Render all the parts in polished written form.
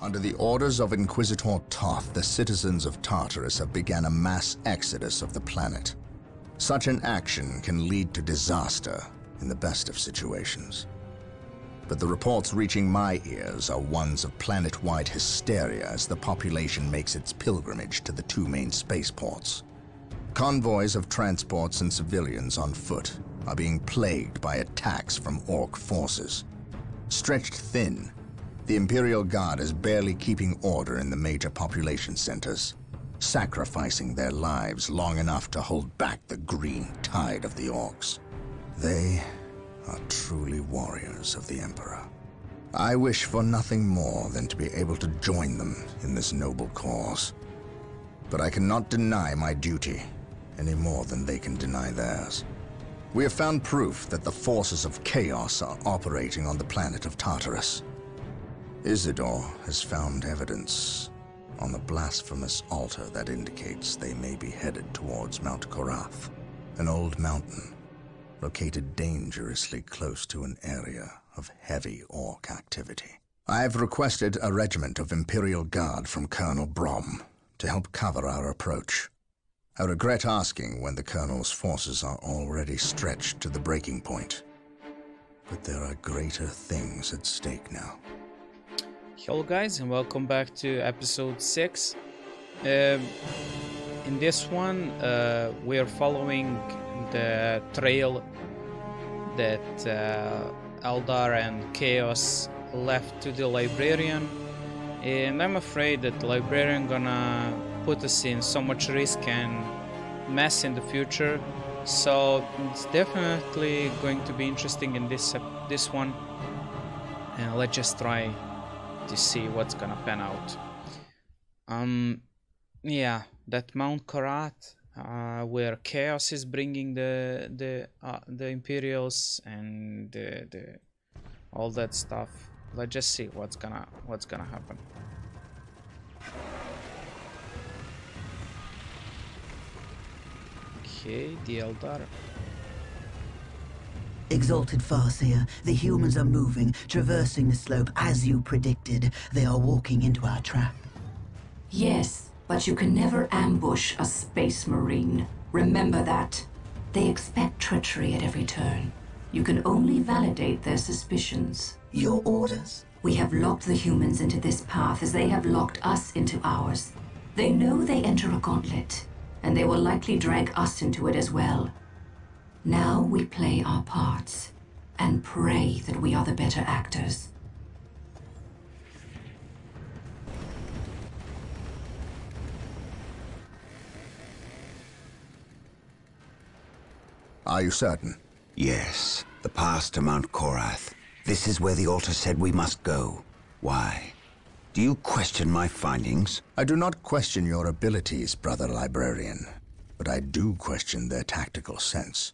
Under the orders of Inquisitor Toth, the citizens of Tartarus have begun a mass exodus of the planet. Such an action can lead to disaster in the best of situations. But the reports reaching my ears are ones of planet-wide hysteria as the population makes its pilgrimage to the two main spaceports. Convoys of transports and civilians on foot are being plagued by attacks from Orc forces. Stretched thin, the Imperial Guard is barely keeping order in the major population centers, sacrificing their lives long enough to hold back the green tide of the Orcs. They are truly warriors of the Emperor. I wish for nothing more than to be able to join them in this noble cause. But I cannot deny my duty any more than they can deny theirs. We have found proof that the forces of chaos are operating on the planet of Tartarus. Isidore has found evidence on the blasphemous altar that indicates they may be headed towards Mount Korath, an old mountain located dangerously close to an area of heavy Orc activity. I have requested a regiment of Imperial Guard from Colonel Brom to help cover our approach. I regret asking when the Colonel's forces are already stretched to the breaking point, but there are greater things at stake now. Hello guys, and welcome back to episode 6. In this one we are following the trail that Eldar and Chaos left to the Librarian, and I'm afraid that the Librarian gonna put us in so much risk and mess in the future, so it's definitely going to be interesting in this one, and let's just try to see what's gonna pan out. Yeah, that Mount Korath, where Chaos is bringing the Imperials and the all that stuff. Let's just see what's gonna happen. Okay, the Eldar. Exalted Farseer, the humans are moving, traversing the slope as you predicted. They are walking into our trap. Yes, but you can never ambush a Space Marine. Remember that. They expect treachery at every turn. You can only validate their suspicions. Your orders? We have locked the humans into this path as they have locked us into ours. They know they enter a gauntlet, and they will likely drag us into it as well. Now we play our parts, and pray that we are the better actors. Are you certain? Yes, the path to Mount Korath. This is where the altar said we must go. Why? Do you question my findings? I do not question your abilities, Brother Librarian, but I do question their tactical sense.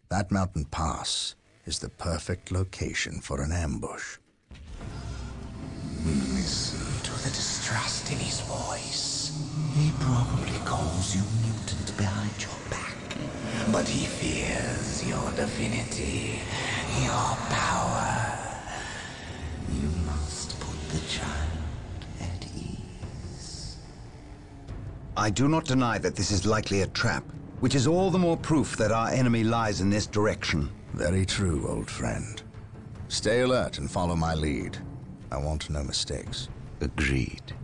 That mountain pass is the perfect location for an ambush. Listen to the distrust in his voice. He probably calls you mutant behind your back, but he fears your divinity, your power. You must put the child at ease. I do not deny that this is likely a trap, which is all the more proof that our enemy lies in this direction. Very true, old friend. Stay alert and follow my lead. I want no mistakes. Agreed.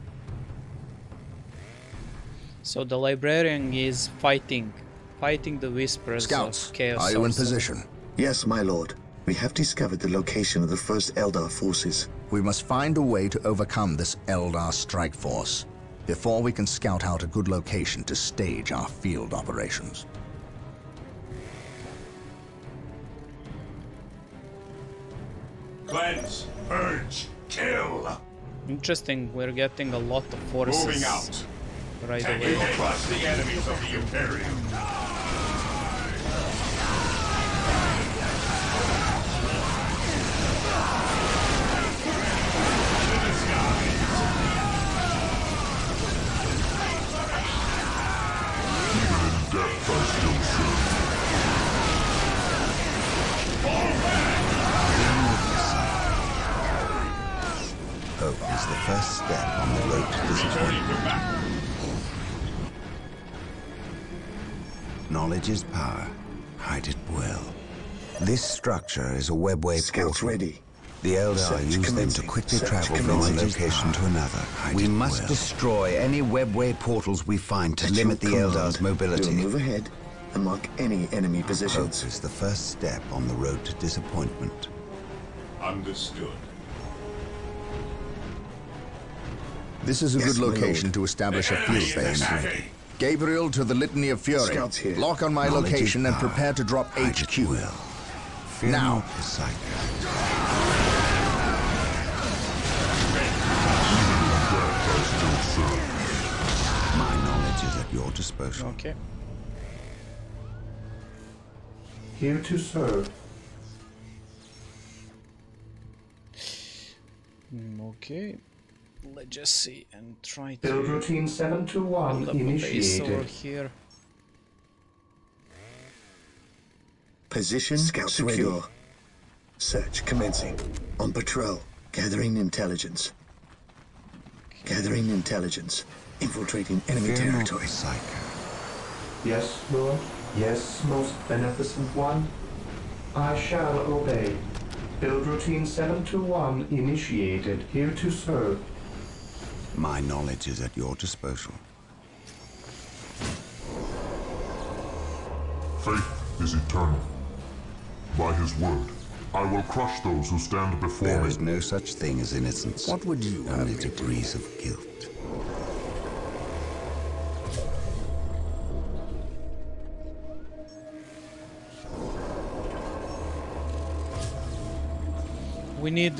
So the Librarian is fighting the whispers Scouts, of Chaos. are you in Sorcerer. position? Yes, my lord. We have discovered the location of the first Eldar forces. We must find a way to overcome this Eldar strike force before we can scout out a good location to stage our field operations. Cleanse, purge, kill. Interesting, we're getting a lot of forces. Moving out. Right And away. we will crush the enemies of the Imperium. Focus. is the first step on the road to disappointment. Knowledge is power. Hide it well. This structure is a webway Scouts portal. ready. The Eldar Search use them to commencing. quickly Search travel from commencing. one location to another. We must destroy any webway portals we find to At limit the your Eldar's command, mobility. we'll move ahead and mark any enemy Hope positions. is the first step on the road to disappointment. Understood. This is a Yes, good my location lord. to establish a Enemy field is base. attacking. Gabriel to the Litany of Fury. Scouts here. Lock on my Knowledge location is and power. prepare to drop Hide it HQ. well. Fear Now. not the Psyker. My knowledge is at your disposal. Okay. Here to serve. Okay. Let's just see and try Build to routine 721 build up a base over initiated. here. Position secure. Search commencing. On patrol. Gathering intelligence. Gathering intelligence. Infiltrating enemy Fear not the territory. Psyker. Yes, Lord. Yes, most beneficent one. I shall obey. Build routine 721 initiated. Here to serve. My knowledge is at your disposal. Faith is eternal. By his word, I will crush those who stand before There me. is no such thing as innocence. What would you have Only me do? degrees of guilt. We need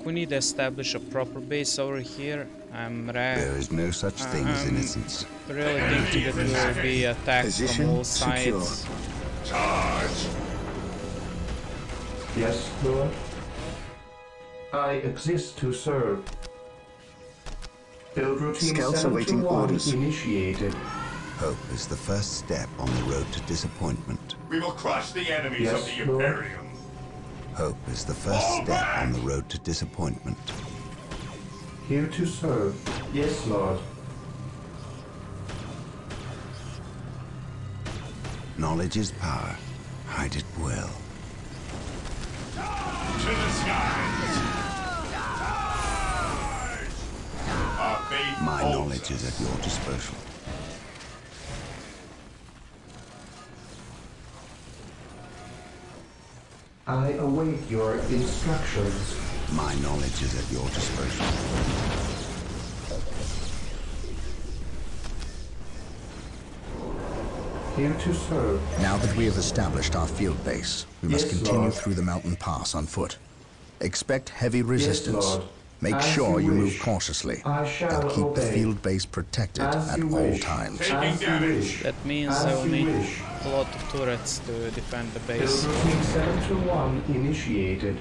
we need to establish a proper base over here. There is no such thing as innocence. Really thinking that we will be attacked Position from all secure. sides. Charge! Yes, Lord. I exist to serve. Build routine Scouts awaiting 721 orders. initiated. Hope is the first step on the road to disappointment. We will crush the enemies Yes, of the Lord. Imperium. Hope is the first step on the road to disappointment. Here to serve. Yes, Lord. Knowledge is power. Hide it well. To the skies! Our faith My holds knowledge is us. at your disposal. I await your instructions. My knowledge is at your disposal. Here to serve. Now that we have established our field base, we must Yes, continue Lord. through the mountain pass on foot. Expect heavy resistance. Lord. Make As sure you you move wish. cautiously. I shall And keep the obey. field base protected As at you all wish. times. Taking As you damage. wish. That means As I will you need wish. a lot of turrets to defend the Build base. routine 721 initiated.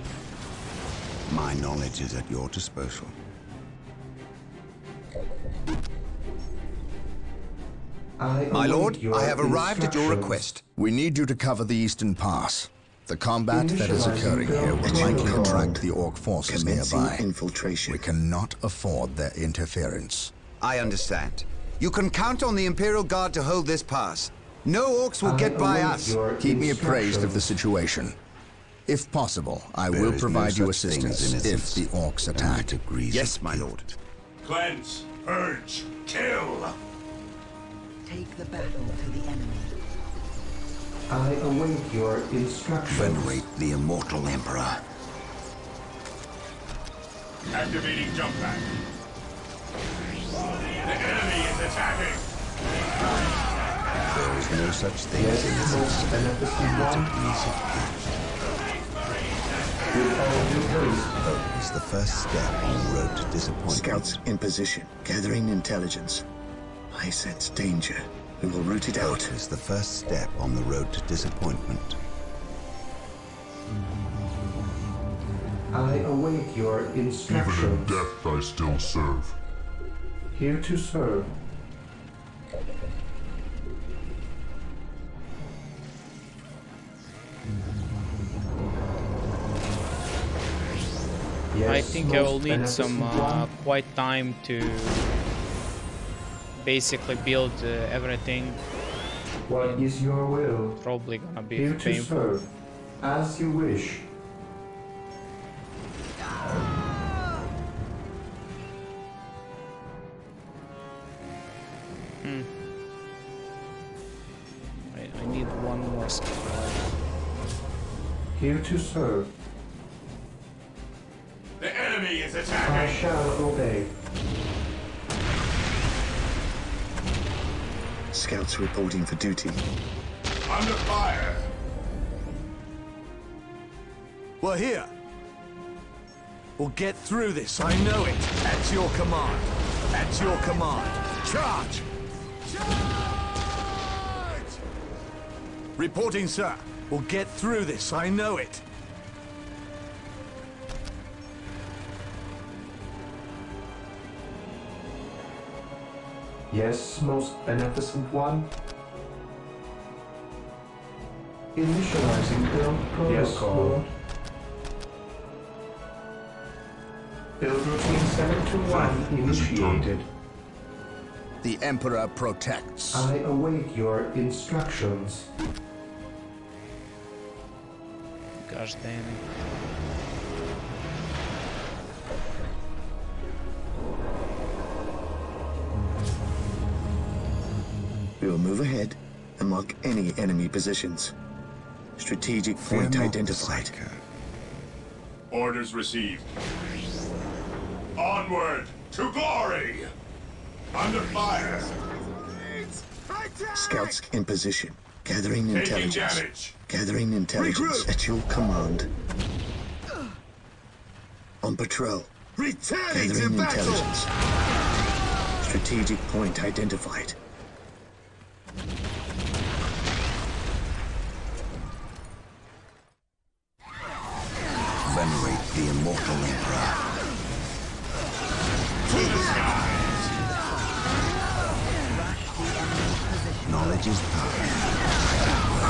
My knowledge is at your disposal. I My await lord, your I have arrived at your instructions. request. We need you to cover the eastern pass. The combat that is Initializing occurring here will build likely command. attract the Orc forces Commencing nearby. infiltration. We cannot afford their interference. I understand. You can count on the Imperial Guard to hold this pass. No orcs will I get by await us. your Keep me appraised of the instructions. situation. If possible, I There will is no provide you such thing as assistance if innocence. the Orcs Only attack. degrees Yes, of my guilt. lord. Cleanse, purge, kill! Take the battle to the enemy. I await your instructions. Venerate the immortal Emperor. Activating jump pack. The enemy is attacking! There is no such thing Yes, as innocence. most beneficent Only one. degrees of guilt. With all due haste. Hope is the first step on the road to disappointment. Scouts in position. Gathering intelligence. I sense danger. We will root it out. Hope is the first step on the road to disappointment. I await your Even in instructions. death I still serve. Here to serve. Yes, I think I will most need some beneficent one. quite time to basically build everything. What is your will? Probably gonna be Here to painful. serve, as you wish. I need one more skill. Here to serve. The enemy is I attacking! shall obey. Scouts reporting for duty. Under fire! We're here. We'll get through this, I know it. At your command. At your command. Charge! Charge! Reporting, sir. We'll get through this, I know it. Yes, most beneficent one. Initializing build protocol. Yes, Lord. Build routine 721 initiated. The Emperor protects. I await your instructions. Gosh damn it. We will move ahead and mark any enemy positions. Strategic point identified. Orders received. Onward to glory! Under fire! Scouts in position. Gathering Taking intelligence. damage! Gathering intelligence at your command. On patrol. Returning Gathering intelligence. Strategic point identified. Venerate the immortal Emperor. To the skies! Knowledge is power.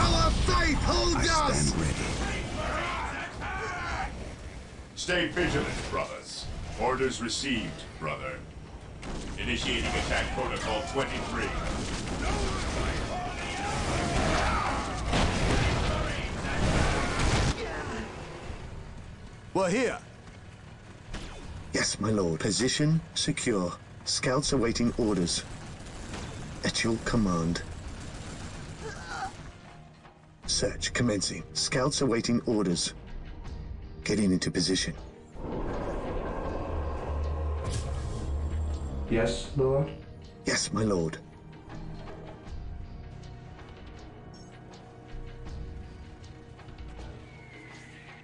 Our faith holds I stand ready. Stay vigilant, brothers. Orders received, brother. Initiating attack protocol 23. We're here. Yes, my lord. Position secure. Scouts awaiting orders. At your command. Search commencing. Scouts awaiting orders. Getting into position. Yes, Lord. Yes, my lord.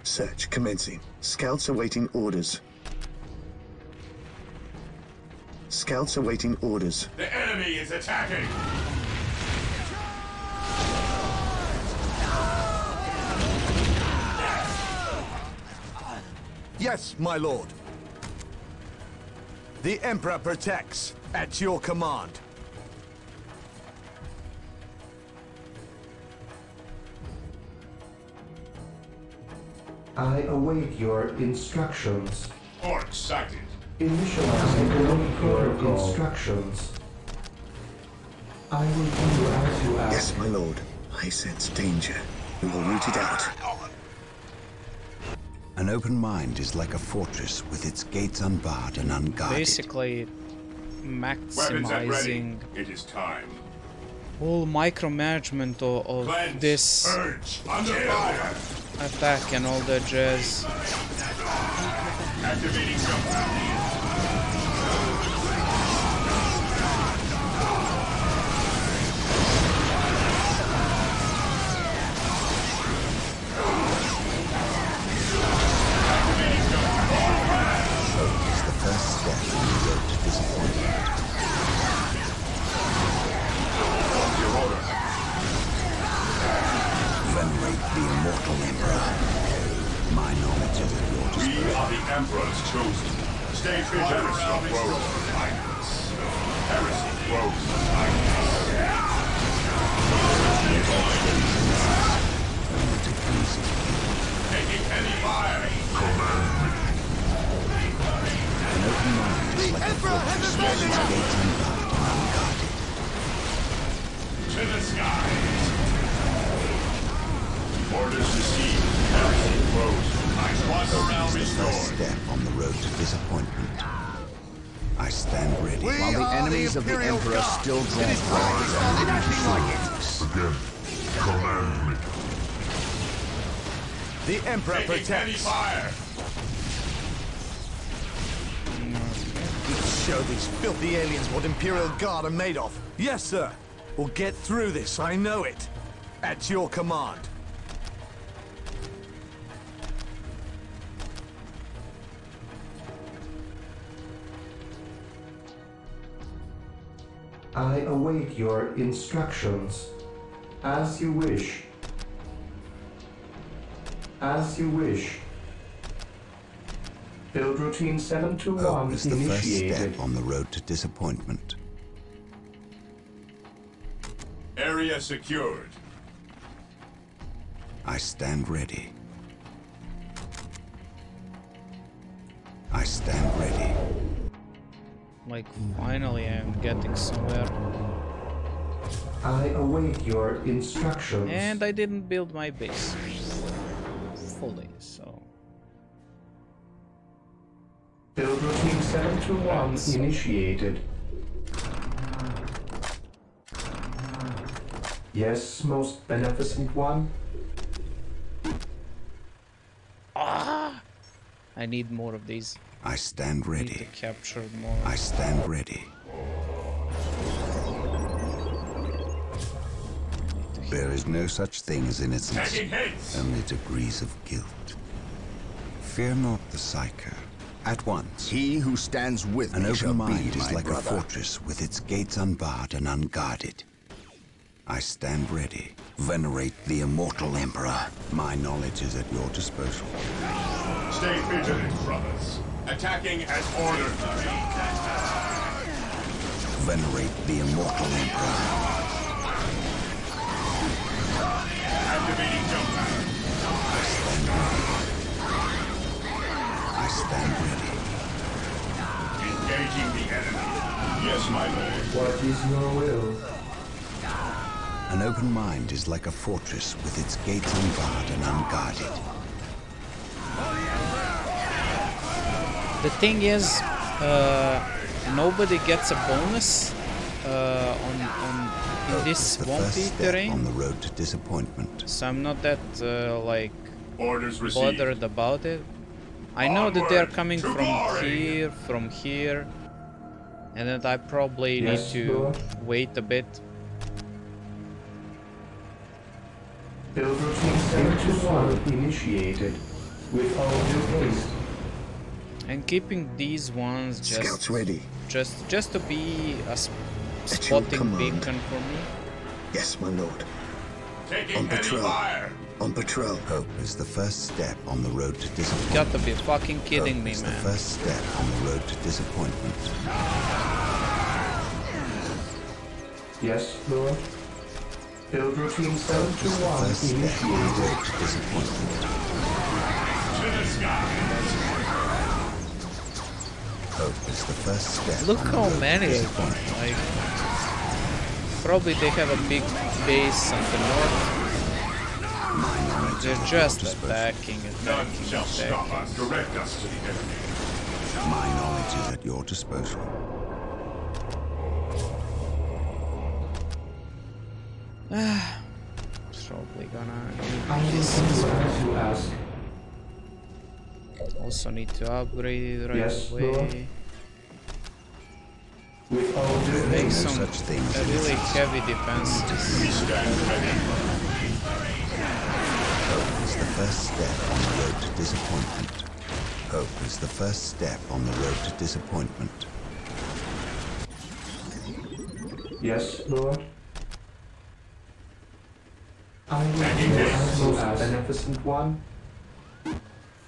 Search commencing. Scouts awaiting orders. Scouts awaiting orders. The enemy is attacking! Yes, my lord. The Emperor protects. At your command. I await your instructions. Orc sighted. Initializing build protocol. Instructions. I will do as you ask. Yes, my lord. I sense danger. We will root it out. An open mind is like a fortress with its gates unbarred and unguarded. Basically Weapons at ready. maximizing It is time. all micromanagement of Cleanse. this Urge. Under fire. attack and all the jazz. Activating jump. It's the first step on the road to disappointment. Your order. Venerate the immortal Emperor. My knowledge is at your We disposal. are the Emperor's chosen. Stay vigilant. Heresy grows behind us. Heresy grows behind us. Taking heavy fire. Command me. fortress with its gates unbarred and unguarded. To the skies! Orders received. Everything closed. I want the realm This is the first restored. step on the road to disappointment. I stand ready. While the enemies of the Emperor still draw blood and Again, command me. The Emperor Taking heavy protects. fire. Let's show these filthy aliens what Imperial Guard are made of. Yes, sir. We'll get through this, I know it. At your command. I await your instructions. As you wish. As you wish. Build routine 721 Hope is the first initiated. step on the road to disappointment. Area secured. I stand ready. I stand ready. Like, finally I'm getting somewhere. I await your instructions. And I didn't build my base fully, so... Build routine 721 initiated. Yes, most beneficent one. Ah! I need more of these. I stand I need to ready. capture more. I stand ready. There is no such thing as innocence, Taking hits. only degrees of guilt. Fear not the Psyker. At once, He who stands with an me shall open be mind is my like brother. a fortress with its gates unbarred and unguarded. I stand ready. Venerate the immortal Emperor. My knowledge is at your disposal. Stay vigilant, brothers. Attacking as ordered. Venerate the immortal Emperor. Activating jump pattern. I stand ready. I stand ready. Engaging the enemy. Yes, my lord. What is your will? An open mind is like a fortress with its gates unbarred and unguarded. The thing is, nobody gets a bonus in this The swampy first step on terrain, the road to disappointment. so I'm not that like Orders received. bothered about it. I know that they're Onward coming to from glory. here, and that I probably Yes, need to Lord. wait a bit. Build routine 721 initiated. With all due haste. And keeping these ones Scouts ready. just to be a At your spotting command. beacon for me. Yes, my lord. Taking On heavy patrol. fire. On patrol. Hope is the first step on the road to You disappointment. got to be fucking kidding Hope me, is the man. first step on the road to disappointment. Yes, Lord. Build routine Hope is the 721 first step on the initiated. road to disappointment. To the skies. Hope is the first step Look on the how road to many of them. disappointment. Like, probably they have a big base on the north. My knowledge is They're at your just disposal. attacking, None attacking, shall stop attacking. us. Direct us to the enemy. My knowledge is at your disposal. Probably gonna I do will this. do as you ask. Also need to upgrade it right Yes, away. Lord. With all due There Make is haste. no some such thing as really innocence. heavy defenses. Stand ready. Hope is the first step on the road to disappointment. Hope is the first step on the road to disappointment. Yes, Lord. I will do Taking as hits. most beneficent one.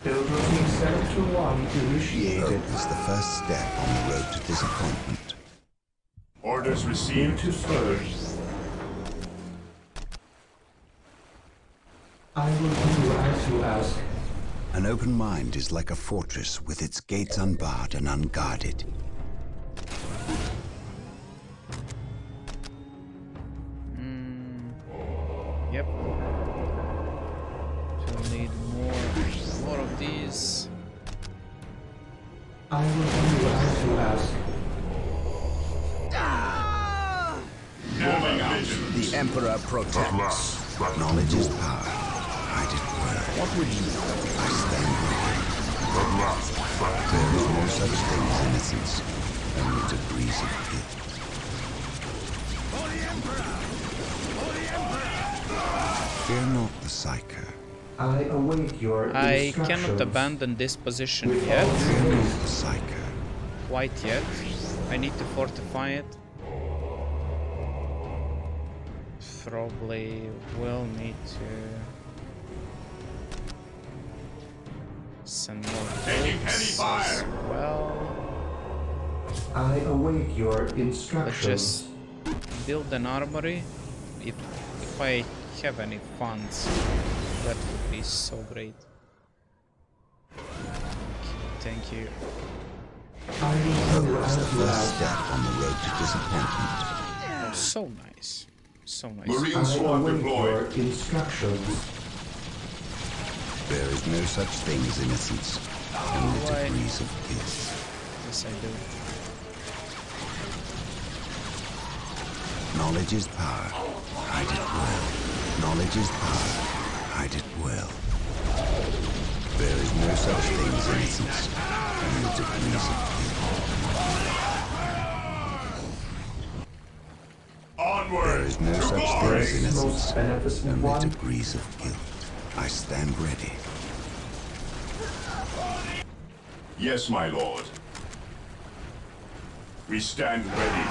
Build routine 721 initiated. Hope is the first step on the road to disappointment. Orders Here received. to serve. I will do as you ask. An open mind is like a fortress with its gates unbarred and unguarded. Yep. We'll need more of these. I will do as you ask. The Emperor protects. Knowledge is power. I did well. What would you do? I stand ready. At last, There is no such thing as innocence, only degrees of guilt. Fear not the Psyker. I await your I instructions. cannot abandon this position With yet. all Fear due not haste. the Psyker. Quite yet. I need to fortify it. Probably will need to send more troops as well. I await your Let's instructions. just build an armory. If I have any funds, that would be so great. Thank you. I will do Hope is as the you first ask. step on the road to disappointment. Oh, so nice. So nice. Marine I squad await deployed. your instructions. There is no such thing as innocence, only Why? degrees of guilt. Yes, I do. Knowledge is power. I did well. Knowledge is power. I did well. There is no such thing as innocence, only degrees of guilt. There is no such thing as innocence, Most beneficent only one. degrees of guilt. I stand ready. Yes, my lord. We stand ready.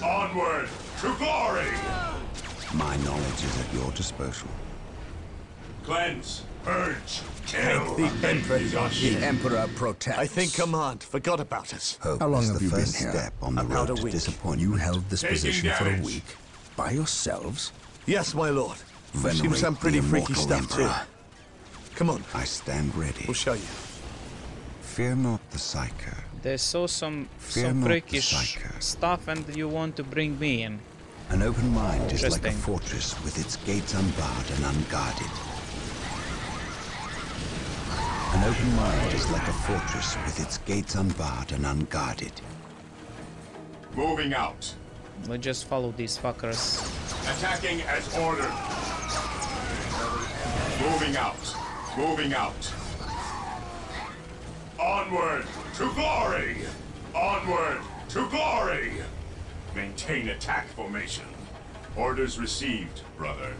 Onward to glory! My knowledge is at your disposal. Cleanse, purge, kill. The Emperor is The Emperor protects. I think Command forgot about us. Hope How long is have the you been first here? step on the About road a to week. disappointment. You held this Taking position for a damage. week by yourselves? Yes, my lord. We've seen Venerate some pretty the freaky immortal stuff too. Emperor. Come on, I stand ready. we'll show you. Fear not the Psyker. There's some Fear not the freakish Psyker. stuff, and you want to bring me in. An open mind is like a Interesting. fortress with its gates unbarred and unguarded. An open mind is like a fortress with its gates unbarred and unguarded. Moving out. Let's just follow these fuckers. Attacking as ordered. Moving out. Moving out. Onward to glory! Onward to glory! Maintain attack formation. Orders received, brother.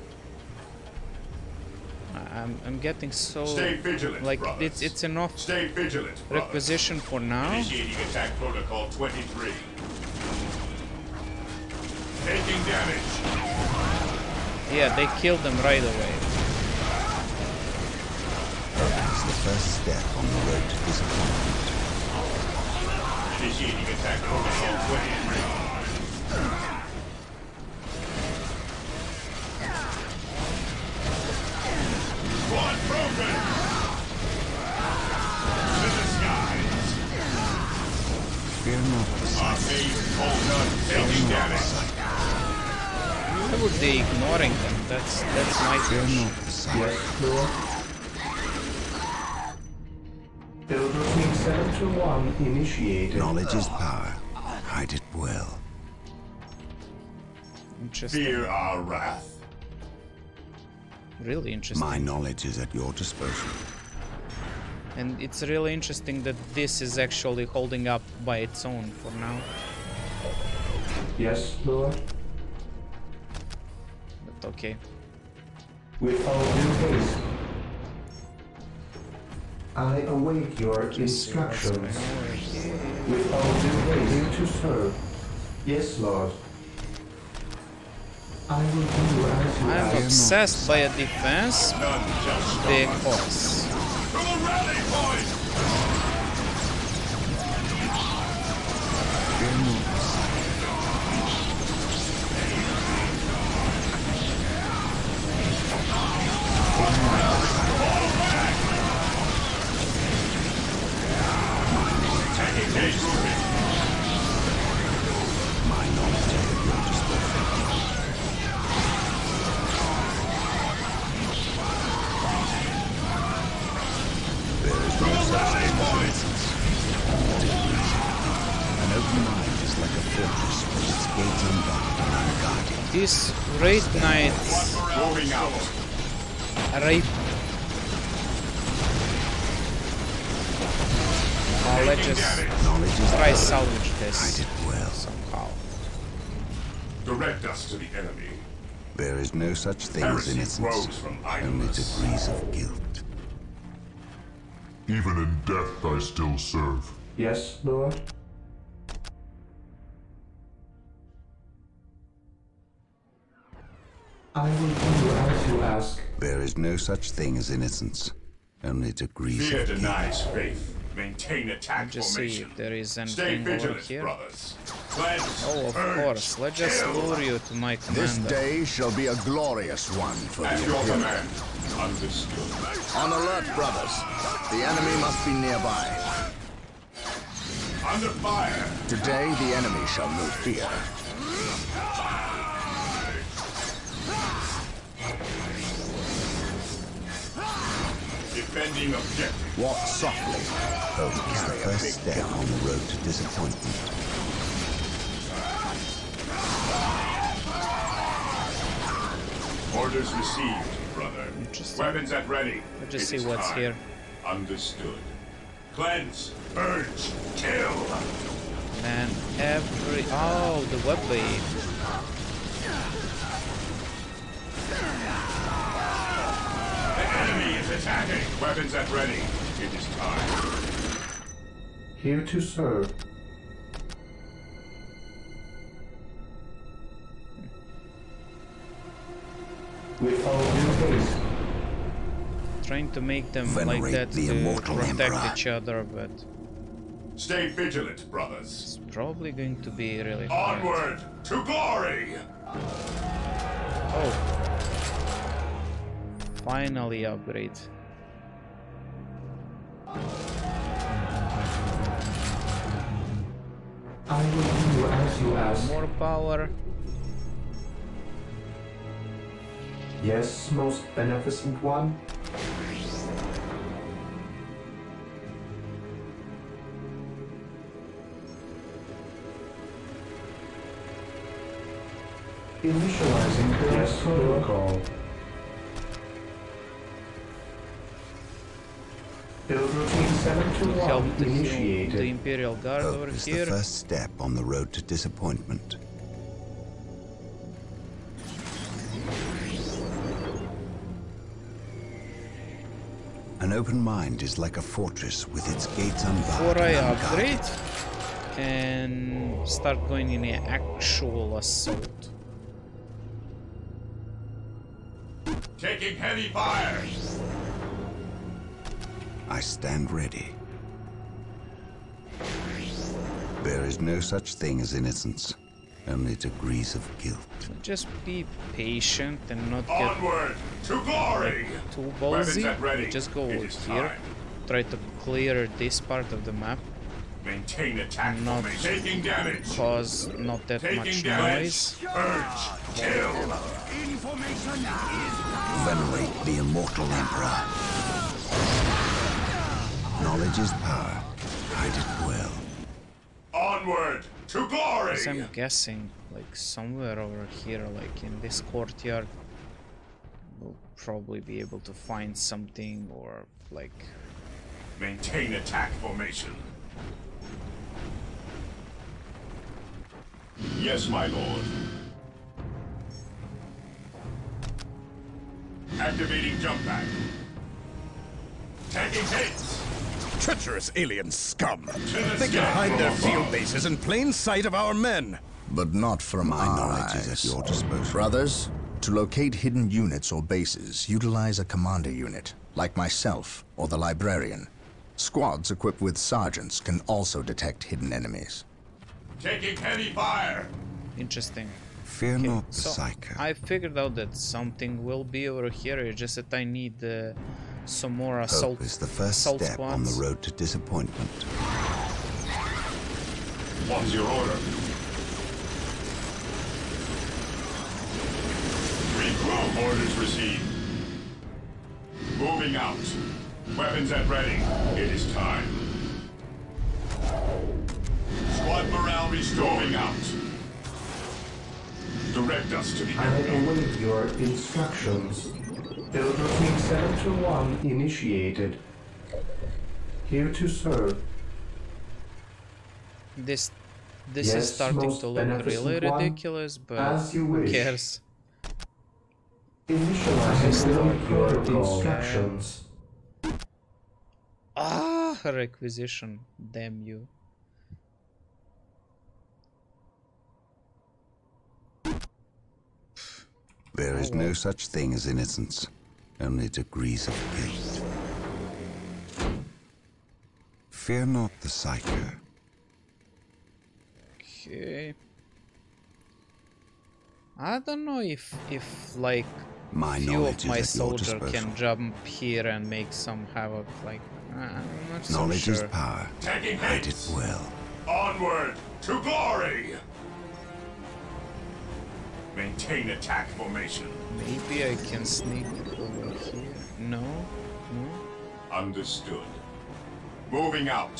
I'm getting so Stay vigilant, like brothers. it's enough Stay vigilant, brother. requisition for now. Initiating attack protocol 23. Taking damage. Yeah, they killed them right away. Hope is the first step on the road to disappointment. Initiating attack protocol 23. Squad broken! To the skies! Fear not the Our Psyker. base hold on, taking damage. Why would they ignoring them? That's my Fear question. not the Psyker. Yes, Lord. Build routine 721 initiated. Knowledge is power. Hide it well. Interesting. Fear our wrath. Really interesting. My knowledge is at your disposal. And it's really interesting that this is actually holding up by its own for now. Yes, Lord. But okay. With all due haste. I await your Just see what's going instructions. on over here. With all due haste. Here to serve. Yes, Lord. I will do as you I'm ask. obsessed by a defense None shall stop us. because To the rally point! Fear not the Psyker. Engage movement. gates unlocked and unguarded. These raid knights rape. Let's just try salvage this somehow. Direct us to the enemy. There is no such thing as innocence, only degrees of guilt. Even in death I still serve. Yes, Lord? I will do as you ask. There is no such thing as innocence, only degrees Fear of guilt. denies faith. Maintain attack Just formation. see if there is Stay anything over vigilant, here. brothers. Cleanse, Oh, of purge, course. Let's just kill. lure you to my This commander. day shall be a glorious one for At the your Imperial. command. Understood. On alert, brothers. The enemy must be nearby. Under fire. Today, the enemy shall know fear. Defending objective. Walk softly. Hope is the first step on the road to disappointment. Orders received, brother. Interesting. Weapons at ready. Let's just It see is what's time. here. Understood. Cleanse, purge, kill. Man, every... Oh, the web wave. The enemy is attacking. Weapons at ready. It is time. Here to serve. With all due haste. Trying to make them Venerate like that the to immortal protect Emperor. each other, but Stay vigilant, brothers. it's probably going to be really hard. Onward to glory. Oh. Finally upgrade. I will do as you ask. More power. Yes, most beneficent one. Initializing current protocol. Build routine Help 721 the initiated. Imperial Guard Hope over is here. the first step on the road to disappointment. An open mind is like a fortress with its gates unbarred. Before I and upgrade unguarded. and start going in an actual assault. Taking heavy fire. I stand ready. There is no such thing as innocence, only degrees of guilt. Just be patient and not get Onward to glory. too Weapons at ready. ballsy. Just go It over is here. time. Try to clear this part of the map. Maintain attack Not formation. Taking damage. Cause not that Taking much damage. noise. Purge. Kill. Venerate the immortal Emperor. Knowledge is power. Hide it well. Onward to glory. 'Cause I'm guessing, like somewhere over here, like in this courtyard, we'll probably be able to find something, or like Maintain attack formation. Yes, my lord. Activating jump pack. Taking hits. Treacherous alien scum! the They can sky hide their for a field fall. bases in plain sight of our men! But not from My our knowledge is eyes. at your disposal. Brothers, to locate hidden units or bases, utilize a commander unit, like myself or the librarian. Squads equipped with sergeants can also detect hidden enemies. Taking heavy fire. interesting. Fear Okay, not the so psycho. I figured out that something will be over here. It's just that I need some more assault. Hope is the first assault step on the squads. road to disappointment. What's your order? Regroup. Orders received. Moving out. Weapons at ready. It is time. Squad morale restored. Moving out. Direct us to the I await your instructions. Build routine 721 initiated. Here to serve. This Yes, is starting most to look really beneficent one, ridiculous, but as you who wish. cares? Initializing your instructions. Ah, requisition. Damn you. There is no such thing as innocence, only degrees of guilt. Fear not the psycho. Okay. I don't know if like My few knowledge of my is at your soldier disposal. can jump here and make some havoc. Like I'm not so Knowledge sure. is power. Taking Hide it hits. well. Onward to glory! Maintain attack formation. Maybe I can sneak over here. No, no. Understood. Moving out.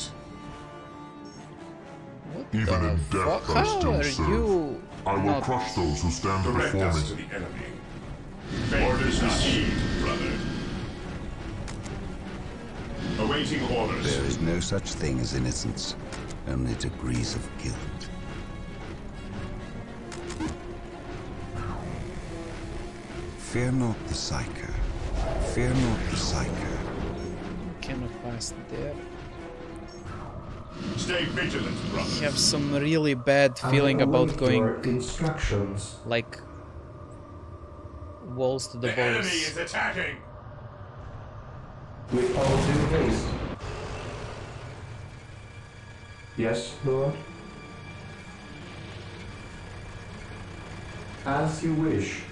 What Even the in fuck? death I How still are serve. you I will not... crush those who stand Direct before us to me. the enemy. Orders received, brother. Awaiting orders. There is no such thing as innocence, only degrees of guilt. Fear not the psycho. Fear not the psycho. Cannot pass there. Stay vigilant, I brother. have some really bad feeling about going Instructions. like walls to the The enemy balls. is attacking. With all due haste. Yes, Lord. As you wish.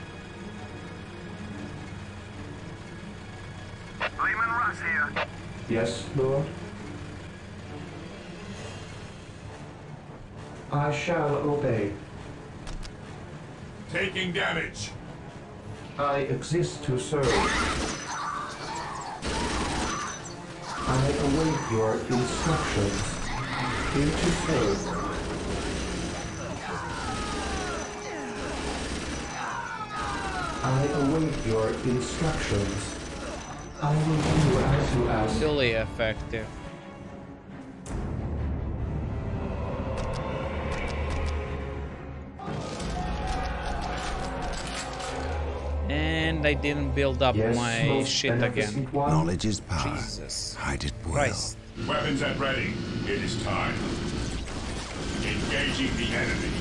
Lehman Russ here. Yes, Lord. I shall obey. Taking damage. I exist to serve. I await your instructions. Here to serve. I await your instructions. I will do as you ask. Really effective. And I didn't build up Yes, my most shit again. beneficent one. Knowledge is power. Jesus Hide it well. Christ. Weapons at ready. It is time. Engaging the enemy.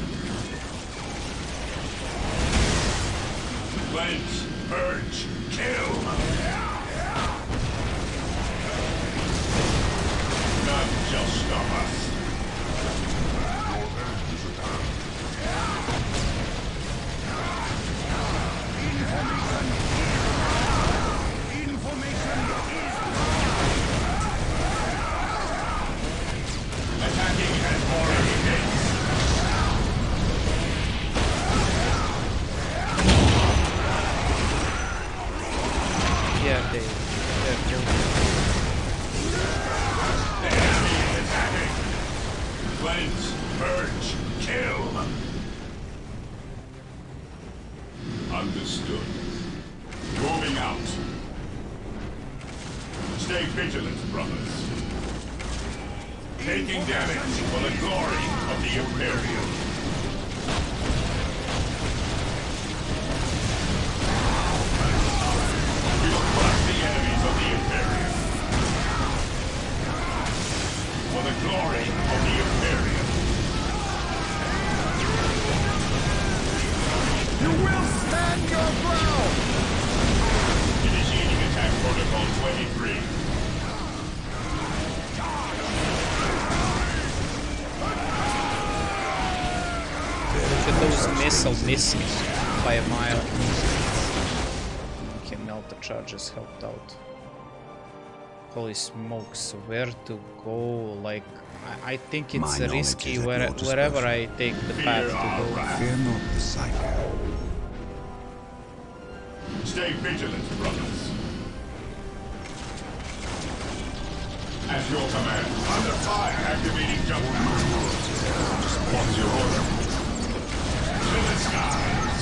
Cleanse, purge, kill. None shall stop us. Attacking at already gates. Yeah, they're killed. The enemy is attacking. Cleanse, purge, kill. Understood. Moving out. Stay vigilant, brothers. Taking damage for the glory of the Imperium. We will crush the enemies of the Imperium. For the glory of the Imperium. You will stand your ground! Initiating attack protocol 23. Look at those missiles missing by a mile. Okay, melt the charges helped out. Holy smokes, where to go? Like, I think it's My knowledge risky is at your wherever disposal. I take the path to go. Fear not the psycho. Stay vigilant, brothers. At your command. Under fire. Activating jump. What's your order? To the skies.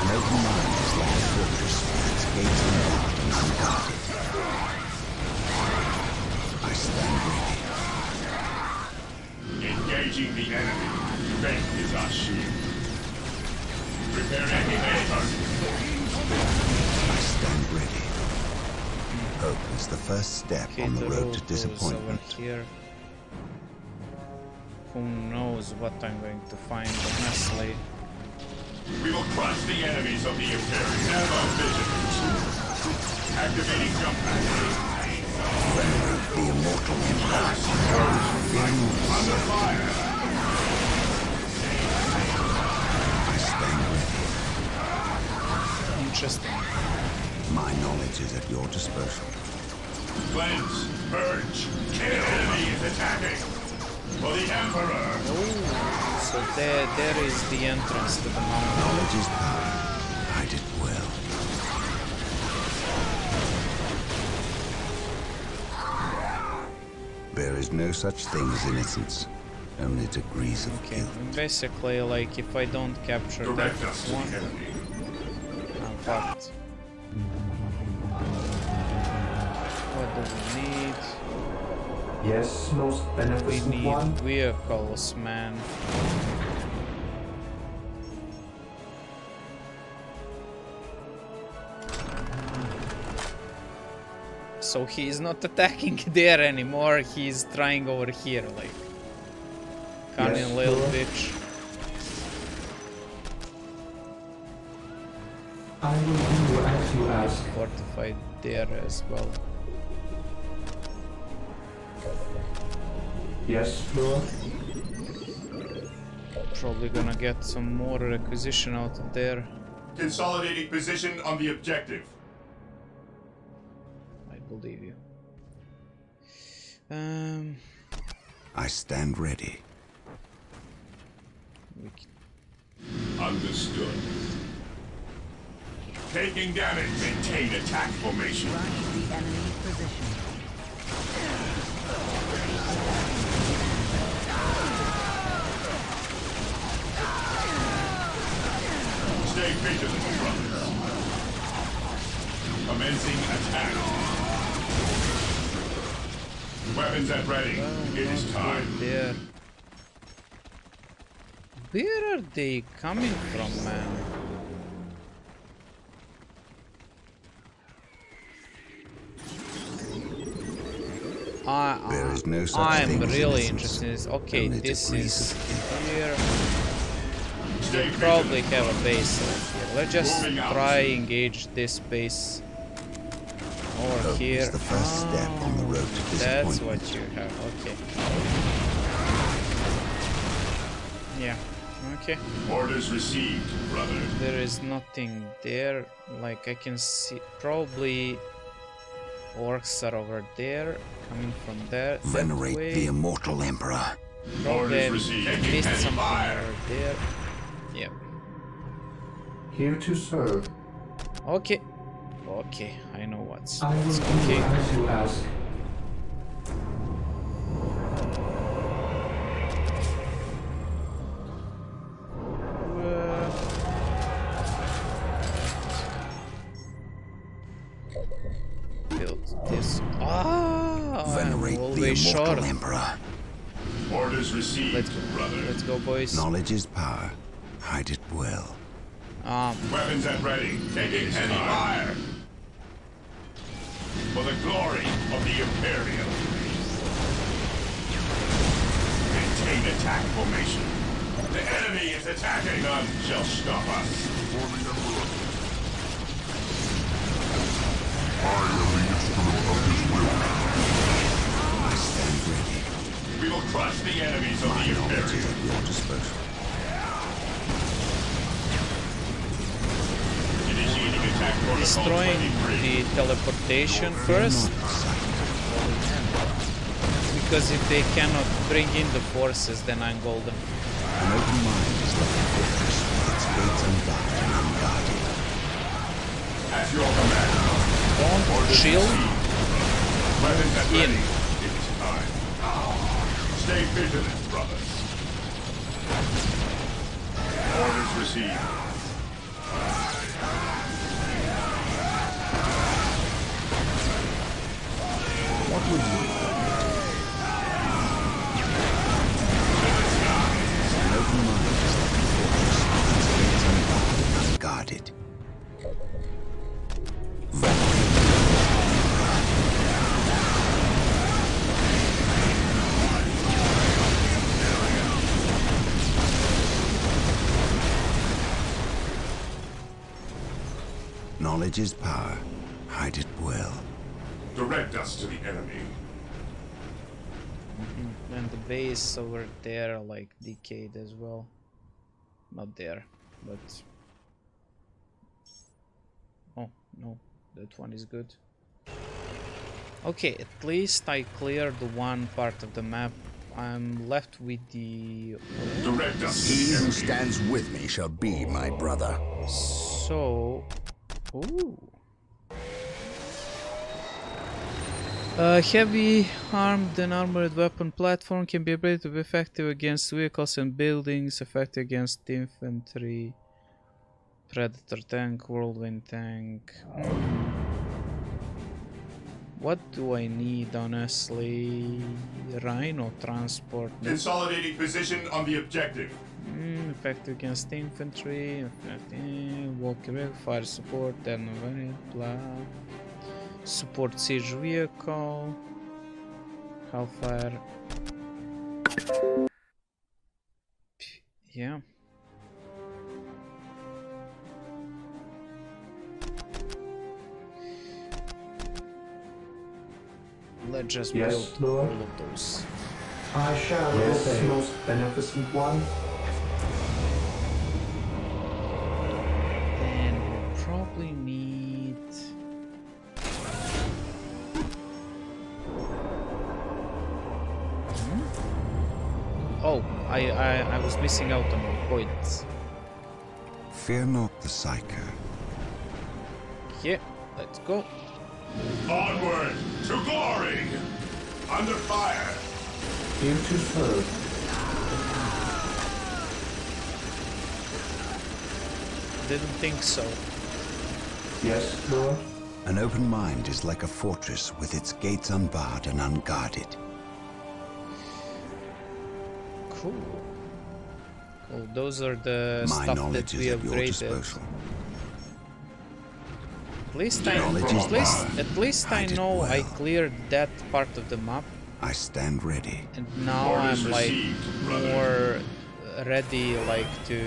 An open mind is like a fortress with its gates unlocked and unguarded. I stand ready. Engaging the enemy. Faith is our shield. Prepare activator. I stand ready. Hope is the first step on the road to disappointment. Here. Who knows what I'm going to find, honestly. We will crush the enemies of the Imperium. Have our vision. Activating jump pack. Venerate the immortal Empire. Under fire. I stand ready. Interesting. My knowledge is at your disposal. Cleanse, purge, kill. Enemy is attacking. For the Emperor. Oh, so there is the entrance to the mountain. Knowledge is power. Hide it well. There is no such thing as innocence. Only degrees of guilt. Basically, like, if I don't capture that one, I'm fucked. What do we need? Yes, most We beneficent need one. vehicles, man. So he's not attacking there anymore, he's trying over here, like. Cunning Yes, little sure. bitch. I will do as you ask. Fortified there as well. Yes, Lord. Probably gonna get some more requisition out of there. Consolidating position on the objective. I believe you. I stand ready. Understood. Taking damage. Maintain attack formation. Rush the enemy position. Stay vigilant, brothers. Commencing attack. Weapons at ready. It is time. There. Where are they coming from, man? There is no such I'm thing as really innocence. interested in this. Okay, Only this degrees is of guilt. here. Stay We probably vigilant. have a base over here. Let's just Moving out. try engage this base over Hope here. is the first step on the road to That's disappointment. what you have. Okay. Yeah. Okay. Orders received, brother. There is nothing there. Like I can see, probably orcs are over there, coming from there. that Venerate way. the immortal Emperor. Probably Orders received. at least Heavy something fire. over there. Yep. Here to serve. Okay. Okay, I know what's I will do okay. as you ask. Build this. Ah, I'm Venerate the always immortal short. Emperor. Orders received, Let's go, brother. let's go, boys. Knowledge is power. Hide it well. Weapons at ready. Taking heavy fire. For the glory of the Imperium. Maintain attack formation. The enemy is attacking. None shall stop us. I am the instrument of his will. I stand ready. We will crush the enemies of My the knowledge is Imperium. at your disposal. Initiating attack protocol Destroying 23. the teleportation first, because if they cannot bring in the forces, then I'm golden. An open mind is like a fortress with its gates unlocked and unguarded. At your command. Don't chill. Weapons at In. ready. It is time. Stay vigilant, brothers. Orders received. open mind is like a fortress with its gates unbarred and unguarded. Knowledge is power. Hide it well. Direct us to the enemy. And the base over there, like, decayed as well. Not there, but... Oh, no. That one is good. Okay, at least I cleared the one part of the map. I'm left with the... Direct us. He who stands with me shall be my brother. So... Ooh. Heavy armed and armored weapon platform can be able to be effective against vehicles and buildings, effective against infantry, predator tank, whirlwind tank. What do I need, honestly? Rhino transport. Consolidating position on the objective. Effective against infantry, walkie fire support, then blah. Support siege vehicle, Hellfire. Yeah. Let's just build all of those. I shall obey, most beneficent one. And we'll probably need... Oh, I was missing out on my points. Fear not the Psyker. Yeah, let's go. Onward to glory! Under fire! Here to serve. Didn't think so. Yes, Lord? An open mind is like a fortress with its gates unbarred and unguarded. Cool. Cool. Those are the My stuff knowledge that we is at your upgraded. disposal. At least I know I cleared that part of the map. I stand ready. And now I'm like more ready, like to.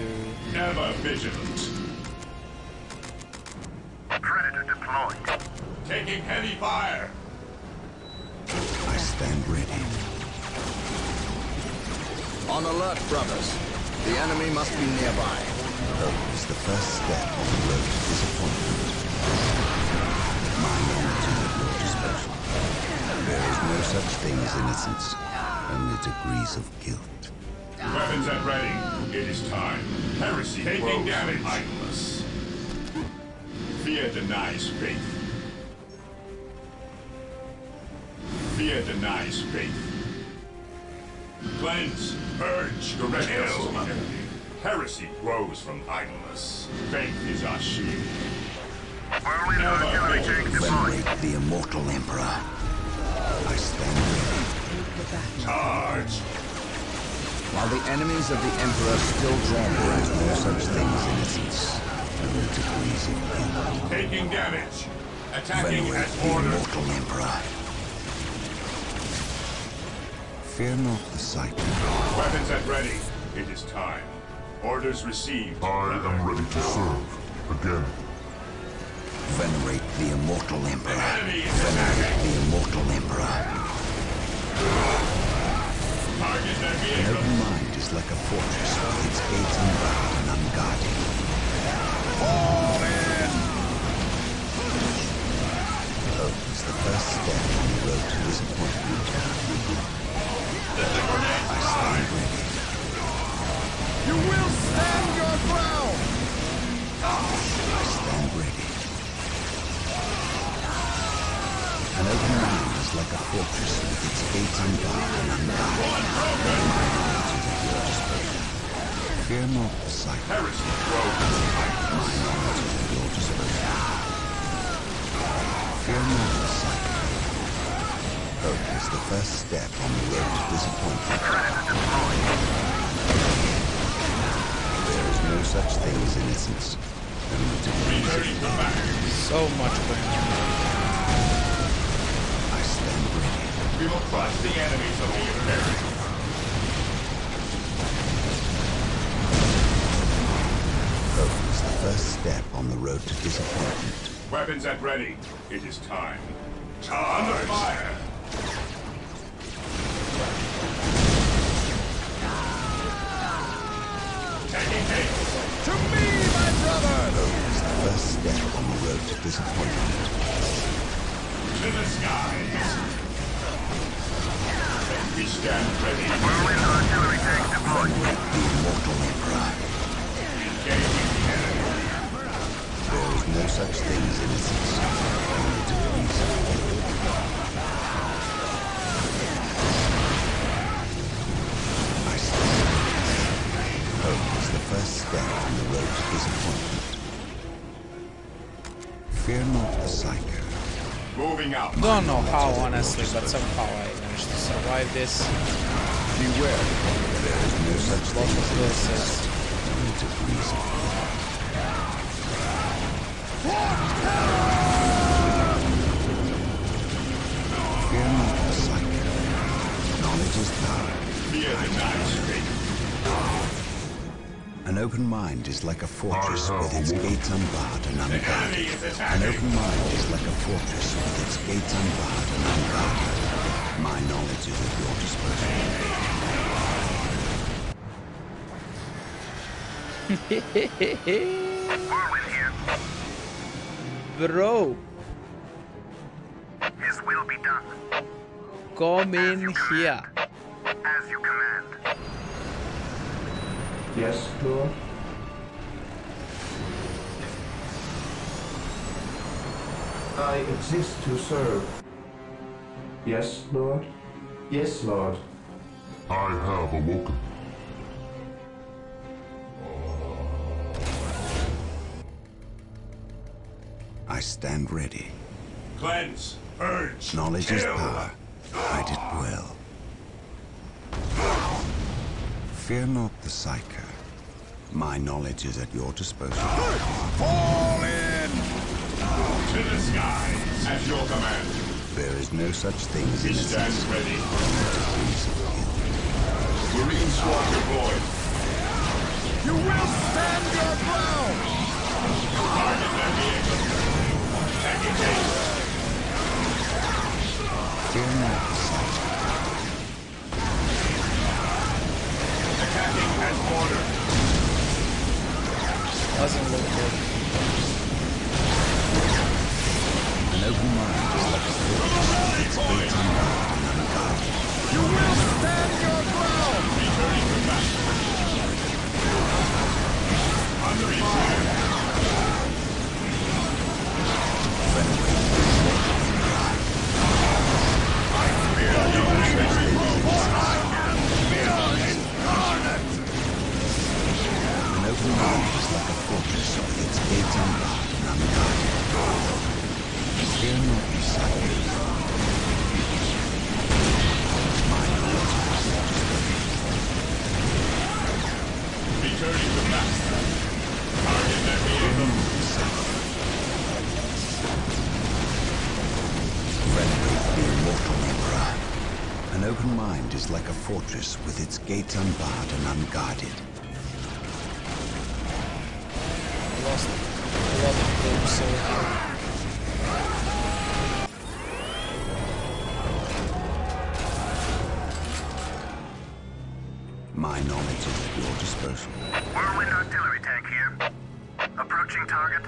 Ever vigilant. Predator deployed. Taking heavy fire. I stand ready. On alert, brothers. The enemy must be nearby. Hope is the first step on the road to disappointment. My knowledge is at your disposal. There is no such thing as innocence, only degrees of guilt. Weapons at ready. It is time. Heresy. Taking damage. Idleness. Fear denies faith. Fear denies faith. Cleanse, purge, direct us to the enemy. Heresy grows from idleness. Faith is our shield. Venerate the immortal Emperor. I stand ready. Charge! While the enemies of the Emperor still draw breath, No such thing as innocence, only degrees of guilt. Taking damage. Attacking Venerate as the ordered. immortal Emperor. Fear not the sight. Weapons at ready. It is time. Orders received. I am ready to serve. Again. Venerate the immortal Emperor. Enemy is Venerate attacking. the immortal Emperor. Target their An vehicle. open mind is like a fortress with its gates unbarred and unguarded. Hope is the first step on the road to disappointment. I stand ready. You will stand your ground! I stand ready. An open mind is like a fortress with its gates unbarred and unguarded. My knowledge is at your disposal. Fear not the sight. Heresy grows. My knowledge is at your disposal. Fear not the sight. Hope first step on the road to disappointment. There is no such thing as innocence. Only to so much going on. I stand ready. We will crush the enemies of the Imperium. Hope is the first step on the road to disappointment. Weapons at ready. It is time. Under fire! Taking haste! To me, my brother! Hope is the first step on the road to disappointment. To the skies! We stand ready. Whirlwind artillery tank deployed. The immortal emperor. Engaging the enemy. There is no such thing as innocence. Only to please. I stand. Hope is the first step on the road to disappointment. Fear not the psycho. Moving out. Don't know how, honestly, but somehow I managed to survive this. Beware. There is no such thing Lots of as verses. innocence. Only to please. Fear not the psycho. Knowledge is power. Fear the magistrate. An open mind is like a fortress with its gates unbarred and The enemy unguarded. is An attacking. open mind is like a fortress with its gates unbarred and unguarded. My knowledge is at your Whirlwind here. Bro, His will be done. come in here. As you command. Yes, Lord? I exist to serve. Yes, Lord? Yes, Lord. I have awoken. I stand ready. Cleanse. Purge. Knowledge is kill. power. Hide it well. Fear not the psycho. My knowledge is at your disposal. Fall in! To the skies. At your command. There is no such thing as We stand innocence. ready. Only to please the guilty. Marine squad deployed. You will stand your ground! Target their vehicle. Taking haste. Fear not the psycho. Attacking as ordered. Doesn't look good. An open mind is like a fortress with its gates unbarred and unguarded. You will stand your ground! Returning to battle. Under fire. Venerate the immortal emperor. I fear no enemy. An open mind is like a fortress with its gates unbarred and unguarded. Fear not the psycho. My knowledge is at your disposal. Returning to battle. Target their vehicle. Venerate the immortal emperor. An open mind is like a fortress with its gates unbarred and unguarded. Lost a lot of troops so far. My knowledge is at your disposal. Whirlwind artillery tank here. Approaching target.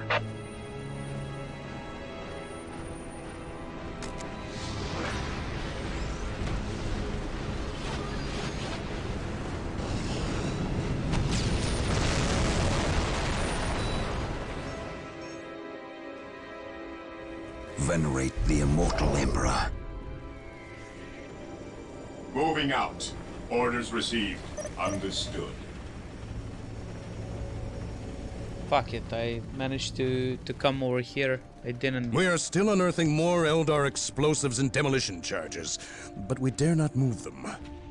Venerate the immortal emperor. Moving out. Orders received. Understood. Fuck it, I managed to come over here I didn't... We are still unearthing more Eldar explosives and demolition charges, but we dare not move them.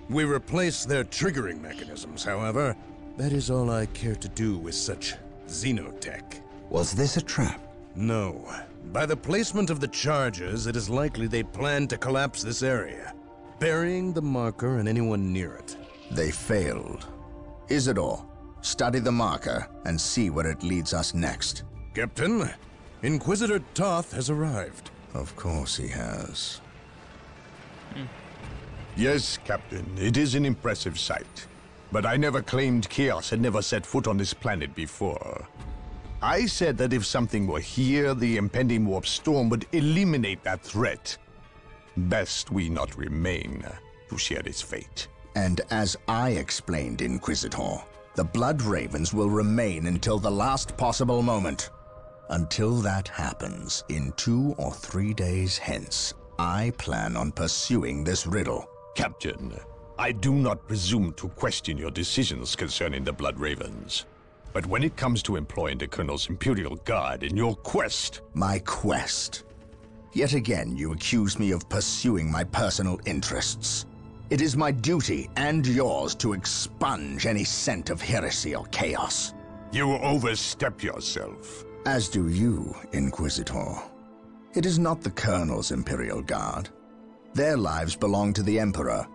We replace their triggering mechanisms, however. That is all I care to do with such xenotech. Was this a trap? No. By the placement of the charges, it is likely they plan to collapse this area, burying the marker and anyone near it. They failed. Isidore, study the marker and see where it leads us next. Captain, Inquisitor Toth has arrived. Of course he has. Yes, Captain, it is an impressive sight. But I never claimed Chaos had never set foot on this planet before. I said that if something were here, the impending warp storm would eliminate that threat. Best we not remain to share its fate. And as I explained, Inquisitor, the Blood Ravens will remain until the last possible moment. Until that happens, in 2 or 3 days hence, I plan on pursuing this riddle. Captain, I do not presume to question your decisions concerning the Blood Ravens. But when it comes to employing the Colonel's Imperial Guard in your quest... My quest? Yet again you accuse me of pursuing my personal interests. It is my duty and yours to expunge any scent of heresy or chaos. You overstep yourself. As do you, Inquisitor. It is not the Colonel's Imperial Guard. Their lives belong to the Emperor.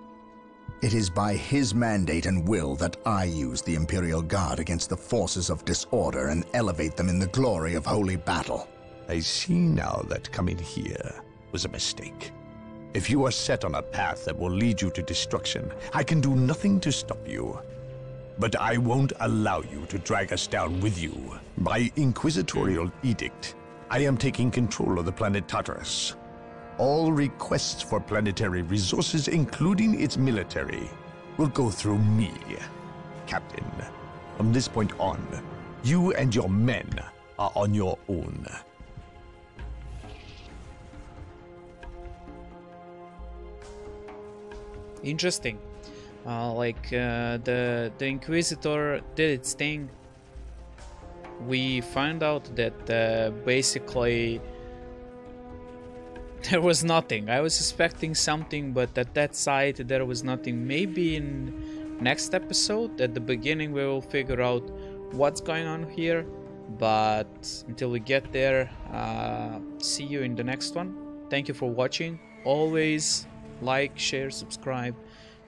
It is by his mandate and will that I use the Imperial Guard against the forces of disorder and elevate them in the glory of holy battle. I see now that coming here was a mistake. If you are set on a path that will lead you to destruction, I can do nothing to stop you. But I won't allow you to drag us down with you. By inquisitorial edict, I am taking control of the planet Tartarus. All requests for planetary resources, including its military, will go through me, Captain. From this point on, you and your men are on your own. Interesting. The Inquisitor did its thing. We find out that basically there was nothing. I was suspecting something, but at that site there was nothing. Maybe in next episode, at the beginning, we will figure out what's going on here. But until we get there, see you in the next one. Thank you for watching. Always like, share, subscribe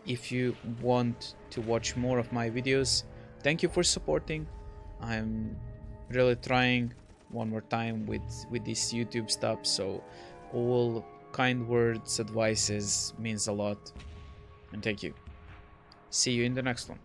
if you want to watch more of my videos. Thank you for supporting. I'm really trying one more time with this YouTube stuff, so all kind words, advices means a lot, and thank you. See you in the next one.